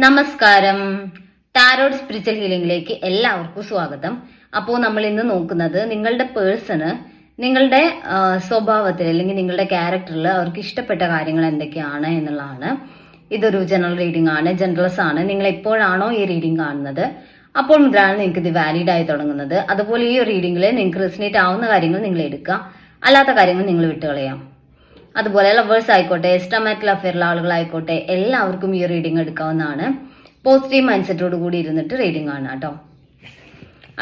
നമസ്കാരം. Tarot spiritual ഹീലിംഗിലേക്ക് എല്ലാവർക്കും സ്വാഗതം. അപ്പോൾ നമ്മൾ ഇന്ന് നോക്കുന്നത് നിങ്ങളുടെ പേഴ്സണ് നിങ്ങളുടെ സ്വഭാവത്തിൽ അല്ലെങ്കിൽ നിങ്ങളുടെ ക്യാരക്ടറിൽ അവർക്ക് ഇഷ്ടപ്പെട്ട കാര്യങ്ങൾ എന്തൊക്കെയാണ് എന്നുള്ളതാണ്. ഇതൊരു ജനറൽ റീഡിംഗ് ആണ്, ജനറൽസ് ആണ്. നിങ്ങൾ എപ്പോഴാണോ ഈ റീഡിംഗ് കാണുന്നത് അപ്പോൾ മുതലാണ് നിങ്ങൾക്ക് ഇത് വാലിഡ് ആയി തുടങ്ങുന്നത്. അതുപോലെ ഈ റീഡിംഗിൽ നിങ്ങൾക്ക് റെസിനേറ്റ് ആവുന്ന കാര്യങ്ങൾ നിങ്ങൾ എടുക്കുക, അല്ലാത്ത കാര്യങ്ങൾ നിങ്ങൾ വിട്ടുകളയാം. അതുപോലെ ലവേഴ്സ് ആയിക്കോട്ടെ, എക്സ്ട്രാമാരിറ്റൽ അഫെയറിലെ ആളുകളായിക്കോട്ടെ, എല്ലാവർക്കും ഈ റീഡിംഗ് എടുക്കാവുന്നതാണ്. പോസിറ്റീവ് മൈൻഡ് സെറ്റോട് കൂടി ഇരുന്നിട്ട് റീഡിംഗ് ആണ് കേട്ടോ.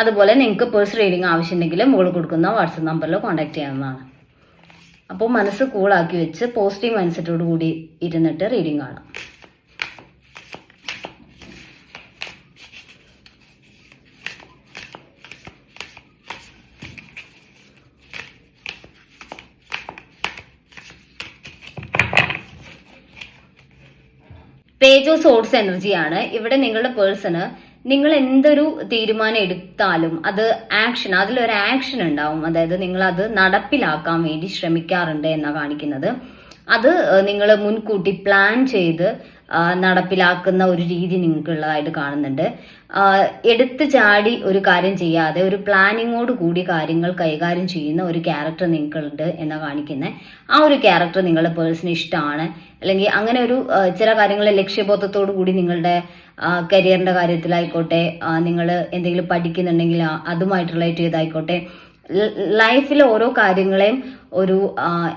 അതുപോലെ നിങ്ങൾക്ക് പേഴ്സണൽ റീഡിംഗ് ആവശ്യമുണ്ടെങ്കിൽ മുകളിൽ കൊടുക്കുന്ന വാട്സപ്പ് നമ്പറിൽ കോൺടാക്ട് ചെയ്യാവുന്നതാണ്. അപ്പോൾ മനസ്സ് കൂളാക്കി വെച്ച് പോസിറ്റീവ് മൈൻഡ് സെറ്റോട് കൂടി ഇരുന്നിട്ട് റീഡിംഗ് ആണ്. പേജ് ഓഫ് സോഴ്സ് എനർജിയാണ്. ഇവിടെ നിങ്ങളുടെ പേഴ്സണ് നിങ്ങൾ എന്തൊരു തീരുമാനം എടുത്താലും അത് ആക്ഷൻ, അതിലൊരു ആക്ഷൻ ഉണ്ടാവും. അതായത് നിങ്ങൾ അത് നടപ്പിലാക്കാൻ വേണ്ടി ശ്രമിക്കാറുണ്ട് എന്നാണ് കാണിക്കുന്നത്. അത് നിങ്ങൾ മുൻകൂട്ടി പ്ലാൻ ചെയ്ത് നടപ്പിലാക്കുന്ന ഒരു രീതി നിങ്ങൾക്കുള്ളതായിട്ട് കാണുന്നുണ്ട്. എടുത്തു ചാടി ഒരു കാര്യം ചെയ്യാതെ ഒരു പ്ലാനിങ്ങോട് കൂടി കാര്യങ്ങൾ കൈകാര്യം ചെയ്യുന്ന ഒരു ക്യാരക്ടർ നിങ്ങൾക്കുണ്ട് എന്നാ കാണിക്കുന്നത്. ആ ഒരു ക്യാരക്ടർ നിങ്ങളുടെ പേഴ്സണ് ഇഷ്ടമാണ്. അല്ലെങ്കിൽ അങ്ങനെ ഒരു ചില കാര്യങ്ങൾ ലക്ഷ്യബോധത്തോടു കൂടി നിങ്ങളുടെ കരിയറിന്റെ കാര്യത്തിലായിക്കോട്ടെ, നിങ്ങൾ എന്തെങ്കിലും പഠിക്കുന്നുണ്ടെങ്കിൽ അതുമായിട്ട് റിലേറ്റ് ചെയ്തായിക്കോട്ടെ, ലൈഫിലെ ഓരോ കാര്യങ്ങളെയും ഒരു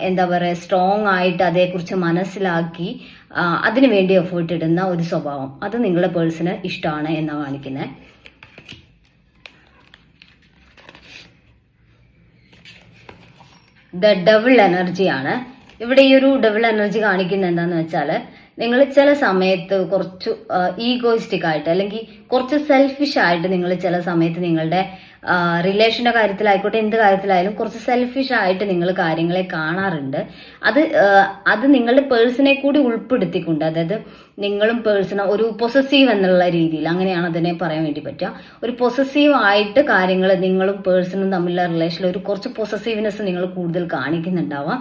എന്താ പറയുക, സ്ട്രോങ് ആയിട്ട് അതേക്കുറിച്ച് മനസ്സിലാക്കി അതിനു വേണ്ടി എഫേർട്ട് ഇടുന്ന ഒരു സ്വഭാവം, അത് നിങ്ങളുടെ പേഴ്സണ് ഇഷ്ടമാണ് എന്നാണ് കാണിക്കുന്നത്. ദ ഡബിൾ എനർജിയാണ്. ഇവിടെ ഈ ഒരു ഡബിൾ എനർജി കാണിക്കുന്നത് എന്താന്ന് വെച്ചാൽ, നിങ്ങൾ ചില സമയത്ത് കുറച്ച് ഈഗോയിസ്റ്റിക് ആയിട്ട് അല്ലെങ്കിൽ കുറച്ച് സെൽഫിഷ് ആയിട്ട് നിങ്ങൾ ചില സമയത്ത് നിങ്ങളുടെ റിലേഷന്റെ കാര്യത്തിലായിക്കോട്ടെ, എന്ത് കാര്യത്തിലായാലും കുറച്ച് സെൽഫിഷ് ആയിട്ട് നിങ്ങൾ കാര്യങ്ങളെ കാണാറുണ്ട്. അത് നിങ്ങളുടെ പേഴ്സണെ കൂടി ഉൾപ്പെടുത്തിക്കൊണ്ട്, അതായത് നിങ്ങളും പേഴ്സണ ഒരു പൊസസീവ് എന്നുള്ള രീതിയിൽ, അങ്ങനെയാണ് അതിനെ പറയാൻ വേണ്ടി പറ്റുക. ഒരു പൊസസീവ് ആയിട്ട് കാര്യങ്ങൾ നിങ്ങളും പേഴ്സണും തമ്മിലുള്ള റിലേഷനിൽ ഒരു കുറച്ച് പൊസസീവ്നെസ് നിങ്ങൾ കൂടുതൽ കാണിക്കുന്നുണ്ടാവാം.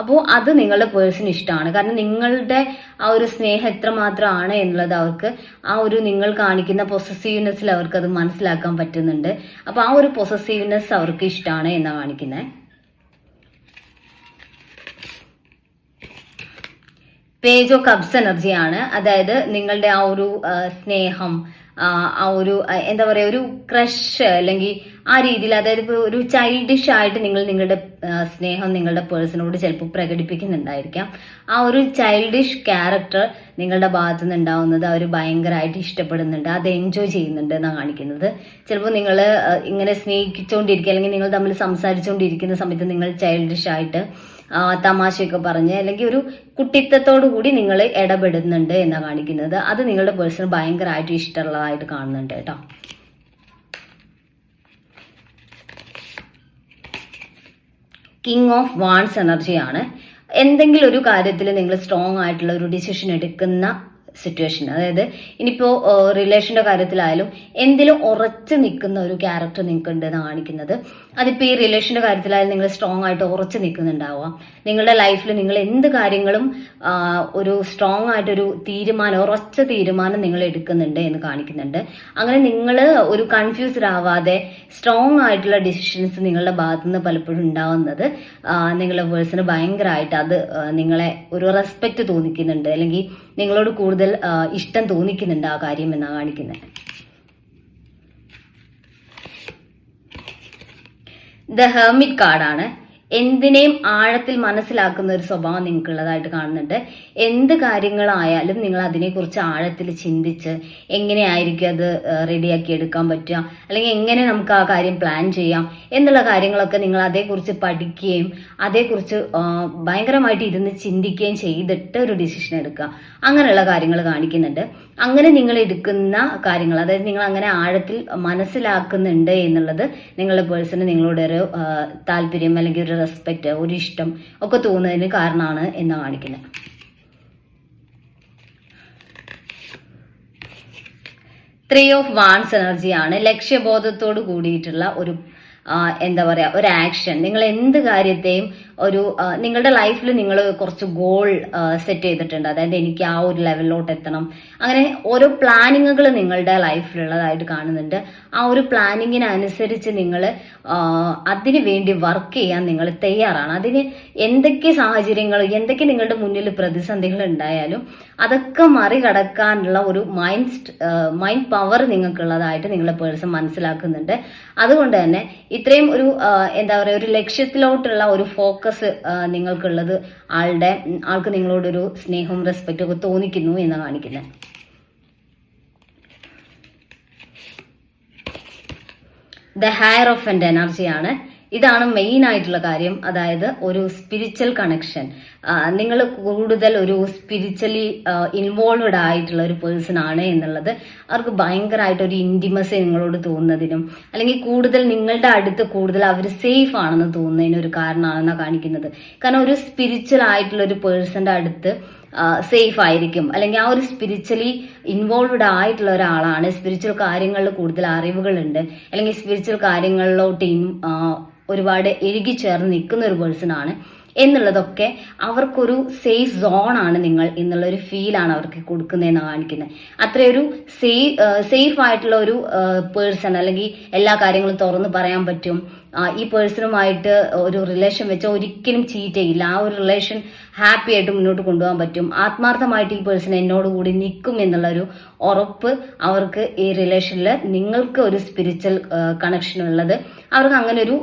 അപ്പോൾ അത് നിങ്ങളുടെ പേഴ്സൺ ഇഷ്ടമാണ്. കാരണം നിങ്ങളുടെ ആ ഒരു സ്നേഹം എത്രമാത്രമാണ് എന്നുള്ളത് അവർക്ക് ആ ഒരു നിങ്ങൾ കാണിക്കുന്ന പൊസസീവ്നെസ്സിൽ അവർക്ക് അത് മനസ്സിലാക്കാൻ പറ്റുന്നുണ്ട്. അപ്പൊ ആ ഒരു പൊസസീവ്നെസ് അവർക്ക് ഇഷ്ടമാണ് എന്നാണ് കാണിക്കുന്നത്. പേജ് ഓഫ് കപ്സ് എനർജിയാണ്. അതായത് നിങ്ങളുടെ ആ ഒരു സ്നേഹം, ആ ഒരു എന്താ പറയാ, ഒരു ക്രഷ് അല്ലെങ്കിൽ ആ രീതിയിൽ, അതായത് ഇപ്പോൾ ഒരു ചൈൽഡിഷ് ആയിട്ട് നിങ്ങൾ നിങ്ങളുടെ സ്നേഹം നിങ്ങളുടെ പേഴ്സണോട് ചിലപ്പോൾ പ്രകടിപ്പിക്കുന്നുണ്ടായിരിക്കാം. ആ ഒരു ചൈൽഡിഷ് ക്യാരക്ടർ നിങ്ങളുടെ ഭാഗത്തു നിന്ന് ഉണ്ടാവുന്നത് അവർ ഭയങ്കരമായിട്ട് ഇഷ്ടപ്പെടുന്നുണ്ട്, അത് എൻജോയ് ചെയ്യുന്നുണ്ട് എന്നാണ് കാണിക്കുന്നത്. ചിലപ്പോൾ നിങ്ങൾ ഇങ്ങനെ സ്നേഹിച്ചുകൊണ്ടിരിക്കുക അല്ലെങ്കിൽ നിങ്ങൾ തമ്മിൽ സംസാരിച്ചുകൊണ്ടിരിക്കുന്ന സമയത്ത് നിങ്ങൾ ചൈൽഡിഷ് ആയിട്ട് തമാശയൊക്കെ പറഞ്ഞ് അല്ലെങ്കിൽ ഒരു കുട്ടിത്തത്തോടു കൂടി നിങ്ങൾ ഇടപെടുന്നുണ്ട് എന്നാണ് കാണിക്കുന്നത്. അത് നിങ്ങളുടെ പേഴ്സൺ ഭയങ്കരമായിട്ട് ഇഷ്ടമുള്ളതായിട്ട് കാണുന്നുണ്ട് കേട്ടോ. കിങ് ഓഫ് വാൺസ് എനർജിയാണ്. എന്തെങ്കിലും ഒരു കാര്യത്തിൽ നിങ്ങൾ സ്ട്രോങ് ആയിട്ടുള്ള ഒരു ഡിസിഷൻ എടുക്കുന്ന സിറ്റുവേഷൻ, അതായത് ഇനിയിപ്പോ റിലേഷന്റെ കാര്യത്തിലായാലും എന്തിലും ഉറച്ചു നിൽക്കുന്ന ഒരു ക്യാരക്ടർ നിങ്ങൾക്ക് ഉണ്ട് എന്നാണ് കാണിക്കുന്നത്. അതിപ്പോ ഈ റിലേഷന്റെ കാര്യത്തിലായാലും നിങ്ങൾ സ്ട്രോങ് ആയിട്ട് ഉറച്ചു നിൽക്കുന്നുണ്ടാവാം. നിങ്ങളുടെ ലൈഫിൽ നിങ്ങൾ എന്ത് കാര്യങ്ങളും ഒരു സ്ട്രോങ് ആയിട്ടൊരു തീരുമാനം, ഉറച്ച തീരുമാനം നിങ്ങൾ എടുക്കുന്നുണ്ട് എന്ന് കാണിക്കുന്നുണ്ട്. അങ്ങനെ നിങ്ങൾ ഒരു കൺഫ്യൂസ്ഡ് ആവാതെ സ്ട്രോങ് ആയിട്ടുള്ള ഡിസിഷൻസ് നിങ്ങളുടെ ഭാഗത്തു നിന്ന് പലപ്പോഴും ഉണ്ടാവുന്നത് നിങ്ങളുടെ പേഴ്സണ് ഭയങ്കരമായിട്ട് അത് നിങ്ങളെ ഒരു റെസ്പെക്ട് തോന്നിക്കുന്നുണ്ട്, അല്ലെങ്കിൽ നിങ്ങളോട് കൂടുതൽ ഇഷ്ടം തോന്നിക്കുന്നുണ്ട് ആ കാര്യം എന്നാണ് കാണിക്കുന്നത്. ദ ഹെർമിറ്റ് കാർഡാണ്. എന്തിനേയും ആഴത്തിൽ മനസ്സിലാക്കുന്ന ഒരു സ്വഭാവം നിങ്ങൾക്കുള്ളതായിട്ട് കാണുന്നുണ്ട്. എന്ത് കാര്യങ്ങളായാലും നിങ്ങൾ അതിനെക്കുറിച്ച് ആഴത്തിൽ ചിന്തിച്ച് എങ്ങനെയായിരിക്കും അത് റെഡിയാക്കി എടുക്കാൻ പറ്റുക, അല്ലെങ്കിൽ എങ്ങനെ നമുക്ക് ആ കാര്യം പ്ലാൻ ചെയ്യാം എന്നുള്ള കാര്യങ്ങളൊക്കെ നിങ്ങൾ അതേക്കുറിച്ച് പഠിക്കുകയും അതേക്കുറിച്ച് ഭയങ്കരമായിട്ട് ഇരുന്ന് ചിന്തിക്കുകയും ചെയ്തിട്ട് ഒരു ഡിസിഷൻ എടുക്കുക, അങ്ങനെയുള്ള കാര്യങ്ങൾ കാണിക്കുന്നുണ്ട്. അങ്ങനെ നിങ്ങൾ എടുക്കുന്ന കാര്യങ്ങൾ, അതായത് നിങ്ങൾ അങ്ങനെ ആഴത്തിൽ മനസ്സിലാക്കുന്നുണ്ട് എന്നുള്ളത് നിങ്ങളുടെ പേഴ്സണ് നിങ്ങളോട് ഒരു താല്പര്യം അല്ലെങ്കിൽ ഒരു റെസ്പെക്ട്, ഒരു ഇഷ്ടം ഒക്കെ തോന്നുന്നതിന് കാരണമാണ് എന്ന് കാണിക്കുന്നത്. ത്രീ ഓഫ് വാൺസ് എനർജിയാണ്. ലക്ഷ്യബോധത്തോട് കൂടിയിട്ടുള്ള ഒരു എന്താ പറയാ, ഒരു ആക്ഷൻ. നിങ്ങൾ എന്ത് കാര്യത്തെയും ഒരു നിങ്ങളുടെ ലൈഫിൽ നിങ്ങൾ കുറച്ച് ഗോൾ സെറ്റ് ചെയ്തിട്ടുണ്ട്. അതായത് എനിക്ക് ആ ഒരു ലെവലിലോട്ട് എത്തണം, അങ്ങനെ ഓരോ പ്ലാനിങ്ങുകൾ നിങ്ങളുടെ ലൈഫിലുള്ളതായിട്ട് കാണുന്നുണ്ട്. ആ ഒരു പ്ലാനിങ്ങിനനുസരിച്ച് നിങ്ങൾ അതിന് വേണ്ടി വർക്ക് ചെയ്യാൻ നിങ്ങൾ തയ്യാറാണ്. അതിന് എന്തൊക്കെ സാഹചര്യങ്ങൾ, എന്തൊക്കെ നിങ്ങളുടെ മുന്നിൽ പ്രതിസന്ധികൾ ഉണ്ടായാലും അതൊക്കെ മറികടക്കാനുള്ള ഒരു മൈൻഡ് പവർ നിങ്ങൾക്കുള്ളതായിട്ട് നിങ്ങളെ പേഴ്സൺ മനസ്സിലാക്കുന്നുണ്ട്. അതുകൊണ്ട് തന്നെ ഇത്രയും ഒരു എന്താ പറയുക, ഒരു ലക്ഷ്യത്തിലോട്ടുള്ള ഒരു ഫോക്കസ് നിങ്ങൾക്കുള്ളത് ആൾക്ക് നിങ്ങളോടൊരു സ്നേഹവും റെസ്പെക്റ്റും ഒക്കെ തോന്നിക്കുന്നു എന്ന് കാണിക്കുന്നത്. ദ ഹയർ ഓഫ് എൻഡ് എനർജിയാണ്. ഇതാണ് മെയിൻ ആയിട്ടുള്ള കാര്യം. അതായത് ഒരു സ്പിരിച്വൽ കണക്ഷൻ, നിങ്ങൾ കൂടുതൽ ഒരു സ്പിരിച്വലി ഇൻവോൾവഡ് ആയിട്ടുള്ള ഒരു പേഴ്സൺ ആണ് എന്നുള്ളത് അവർക്ക് ഭയങ്കരമായിട്ട് ഒരു ഇന്റിമസി നിങ്ങളോട് തോന്നുന്നതിനും, അല്ലെങ്കിൽ കൂടുതൽ നിങ്ങളുടെ അടുത്ത് കൂടുതൽ അവർ സേഫ് ആണെന്ന് തോന്നുന്നതിനും ഒരു കാരണമാണെന്നാണ് കാണിക്കുന്നത്. കാരണം ഒരു സ്പിരിച്വൽ ആയിട്ടുള്ള ഒരു പേഴ്സന്റെ അടുത്ത് സേഫ് ആയിരിക്കും, അല്ലെങ്കിൽ ആ ഒരു സ്പിരിച്വലി ഇൻവോൾവഡ് ആയിട്ടുള്ള ഒരാളാണ്, സ്പിരിച്വൽ കാര്യങ്ങളിൽ കൂടുതൽ അറിവുകളുണ്ട്, അല്ലെങ്കിൽ സ്പിരിച്വൽ കാര്യങ്ങളിലോട്ട് ഒരുപാട് ഇഴുകിച്ചേർന്ന് നിൽക്കുന്ന ഒരു പേഴ്സൺ ആണ് എന്നുള്ളതൊക്കെ അവർക്കൊരു സേഫ് സോണാണ് നിങ്ങൾ എന്നുള്ളൊരു ഫീലാണ് അവർക്ക് കൊടുക്കുന്നതെന്ന് കാണിക്കുന്നത്. അത്രയൊരു സേഫ് ആയിട്ടുള്ള ഒരു പേഴ്സൺ, അല്ലെങ്കിൽ എല്ലാ കാര്യങ്ങളും തുറന്ന് പറയാൻ പറ്റും. ഈ പേഴ്സണുമായിട്ട് ഒരു റിലേഷൻ വെച്ചാൽ ഒരിക്കലും ചീറ്റ് ചെയ്യില്ല. ആ ഒരു റിലേഷൻ ഹാപ്പി ആയിട്ട് മുന്നോട്ട് കൊണ്ടുപോകാൻ പറ്റും. ആത്മാർത്ഥമായിട്ട് ഈ പേഴ്സൺ എന്നോട് കൂടി നിൽക്കും എന്നുള്ളൊരു ഉറപ്പ് അവർക്ക് ഈ റിലേഷനിൽ നിങ്ങൾക്ക് ഒരു സ്പിരിച്വൽ കണക്ഷൻ ഉള്ളത് അവർക്ക് അങ്ങനെ ഒരു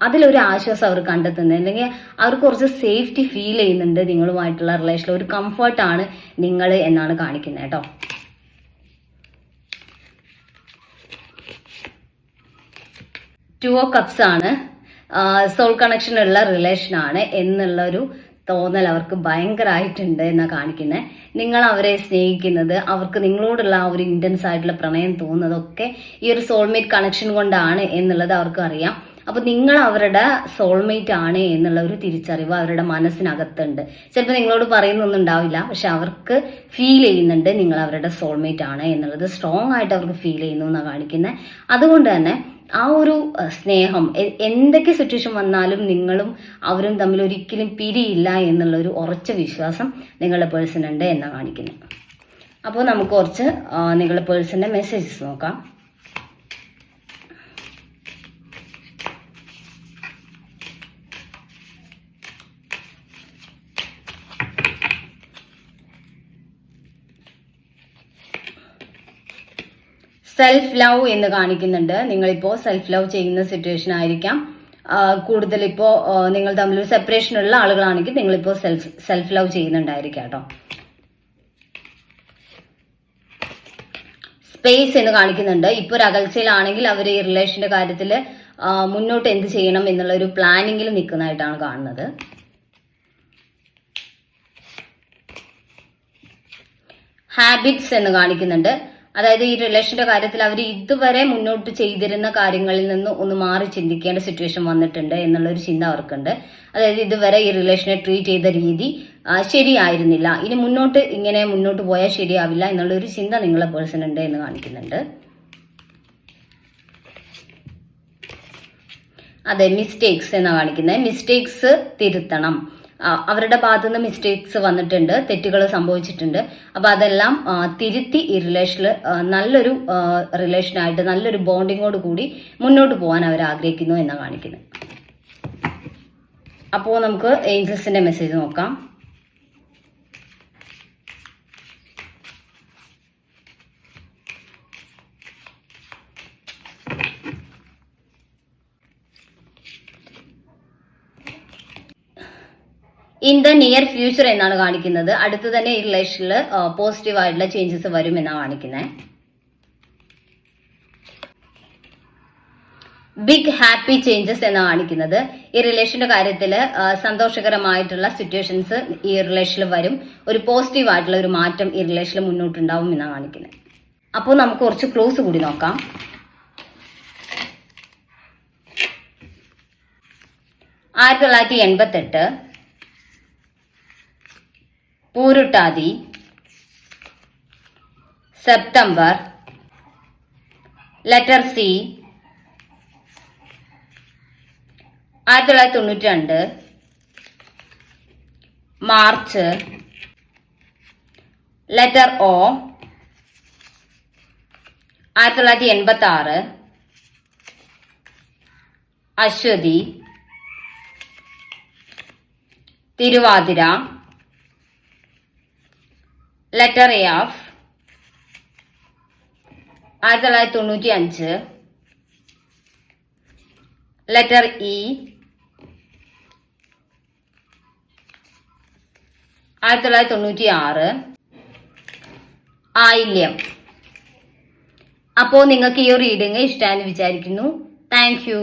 അതിലൊരു ആശ്വാസം അവർ കണ്ടെത്തുന്നത്, അല്ലെങ്കിൽ അവർക്ക് കുറച്ച് സേഫ്റ്റി ഫീൽ ചെയ്യുന്നുണ്ട് നിങ്ങളുമായിട്ടുള്ള റിലേഷനിൽ. ഒരു കംഫർട്ടാണ് നിങ്ങൾ എന്നാണ് കാണിക്കുന്നത് കേട്ടോ. ടു ഓഫ് കപ്സ് ആണ്. സോൾ കണക്ഷൻ ഉള്ള റിലേഷൻ ആണ് എന്നുള്ളൊരു തോന്നൽ അവർക്ക് ഭയങ്കരമായിട്ടുണ്ട് എന്നാണ് കാണിക്കുന്നത്. നിങ്ങൾ അവരെ സ്നേഹിക്കുന്നത്, അവർക്ക് നിങ്ങളോടുള്ള ആ ഒരു ഇന്റൻസ് ആയിട്ടുള്ള പ്രണയം തോന്നുന്നതൊക്കെ ഈ ഒരു സോൾമേറ്റ് കണക്ഷൻ കൊണ്ടാണ് എന്നുള്ളത് അവർക്ക് അറിയാം. അപ്പൊ നിങ്ങൾ അവരുടെ സോൾമേറ്റ് ആണ് എന്നുള്ള ഒരു തിരിച്ചറിവ് അവരുടെ മനസ്സിനകത്തുണ്ട്. ചിലപ്പോൾ നിങ്ങളോട് പറയുന്നൊന്നും ഉണ്ടാവില്ല, പക്ഷെ അവർക്ക് ഫീൽ ചെയ്യുന്നുണ്ട് നിങ്ങൾ അവരുടെ സോൾമേറ്റ് ആണ് എന്നുള്ളത് സ്ട്രോങ് ആയിട്ട് അവർക്ക് ഫീൽ ചെയ്യുന്നു എന്നാണ് കാണിക്കുന്നത്. അതുകൊണ്ട് തന്നെ ആ ഒരു സ്നേഹം എന്തൊക്കെ സിറ്റുവേഷൻ വന്നാലും നിങ്ങളും അവരും തമ്മിൽ ഒരിക്കലും പിരിയില്ല എന്നുള്ള ഒരു ഉറച്ച വിശ്വാസം നിങ്ങളുടെ പേഴ്സൺ ഉണ്ട് എന്നാണ് കാണിക്കുന്നത്. അപ്പോൾ നമുക്ക് കുറച്ച് നിങ്ങളുടെ പേഴ്സന്റെ മെസ്സേജസ് നോക്കാം. സെൽഫ് ലവ് എന്ന് കാണിക്കുന്നുണ്ട്. നിങ്ങളിപ്പോ സെൽഫ് ലവ് ചെയ്യുന്ന സിറ്റുവേഷൻ ആയിരിക്കാം. കൂടുതൽ ഇപ്പോ നിങ്ങൾ തമ്മിൽ ഒരു സെപ്പറേഷൻ ഉള്ള ആളുകളാണെങ്കിൽ നിങ്ങളിപ്പോ സെൽഫ് ലവ് ചെയ്യുന്നുണ്ടായിരിക്കാം കേട്ടോ. സ്പേസ് എന്ന് കാണിക്കുന്നുണ്ട്. ഇപ്പൊ ഒരു അകൽച്ചയിലാണെങ്കിൽ അവർ ഈ റിലേഷന്റെ കാര്യത്തിൽ മുന്നോട്ട് എന്ത് ചെയ്യണം എന്നുള്ള ഒരു പ്ലാനിങ്ങിൽ നിൽക്കുന്നതായിട്ടാണ് കാണുന്നത്. ഹാബിറ്റ്സ് എന്ന് കാണിക്കുന്നുണ്ട്. അതായത് ഈ റിലേഷന്റെ കാര്യത്തിൽ അവർ ഇതുവരെ മുന്നോട്ട് ചെയ്തിരുന്ന കാര്യങ്ങളിൽ നിന്ന് ഒന്ന് മാറി ചിന്തിക്കേണ്ട സിറ്റുവേഷൻ വന്നിട്ടുണ്ട് എന്നുള്ളൊരു ചിന്ത അവർക്കുണ്ട്. അതായത് ഇതുവരെ ഈ റിലേഷനെ ട്രീറ്റ് ചെയ്ത രീതി ശരിയായിരുന്നില്ല, ഇനി ഇങ്ങനെ മുന്നോട്ട് പോയാൽ ശരിയാവില്ല എന്നുള്ളൊരു ചിന്ത നിങ്ങളെ പേഴ്സൺ ഉണ്ട് എന്ന് കാണിക്കുന്നുണ്ട്. അതെ, മിസ്റ്റേക്സ് എന്നാണ് കാണിക്കുന്നത്. മിസ്റ്റേക്സ് തിരുത്തണം. അവരുടെ ഭാഗത്തുനിന്ന് മിസ്റ്റേക്സ് വന്നിട്ടുണ്ട്, തെറ്റുകൾ സംഭവിച്ചിട്ടുണ്ട്. അപ്പൊ അതെല്ലാം തിരുത്തി ഈ റിലേഷനിൽ നല്ലൊരു റിലേഷനായിട്ട് നല്ലൊരു ബോണ്ടിങ്ങോട് കൂടി മുന്നോട്ട് പോകാൻ അവർ ആഗ്രഹിക്കുന്നു എന്നാണ് കാണിക്കുന്നത്. അപ്പോൾ നമുക്ക് ഏഞ്ചൽസിന്റെ മെസ്സേജ് നോക്കാം. ഇൻ ദ നിയർ ഫ്യൂച്ചർ എന്നാണ് കാണിക്കുന്നത്. അടുത്ത് തന്നെ ഈ റിലേഷനിൽ പോസിറ്റീവ് ആയിട്ടുള്ള ചേഞ്ചസ് വരും എന്നാണ് കാണിക്കുന്നത്. ബിഗ് ഹാപ്പി ചേഞ്ചസ് എന്നാണ് കാണിക്കുന്നത്. ഈ റിലേഷന്റെ കാര്യത്തിൽ സന്തോഷകരമായിട്ടുള്ള സിറ്റുവേഷൻസ് ഈ റിലേഷനിൽ വരും. ഒരു പോസിറ്റീവ് ആയിട്ടുള്ള ഒരു മാറ്റം ഈ റിലേഷനിൽ മുന്നോട്ടുണ്ടാവും എന്നാണ് കാണിക്കുന്നത്. അപ്പോൾ നമുക്ക് കുറച്ച് ക്ലോസ് കൂടി നോക്കാം. 1988 Pooruruttathi September, letter C. 1992 March. Letter O 1986. Ashwathi. Thiruvathira. Letter F 1995. Letter E 1996. Ayilyam. അപ്പോൾ നിങ്ങൾക്ക് ഈ റീഡിങ് ഇഷ്ടമായെന്ന് വിചാരിക്കുന്നു. Thank U.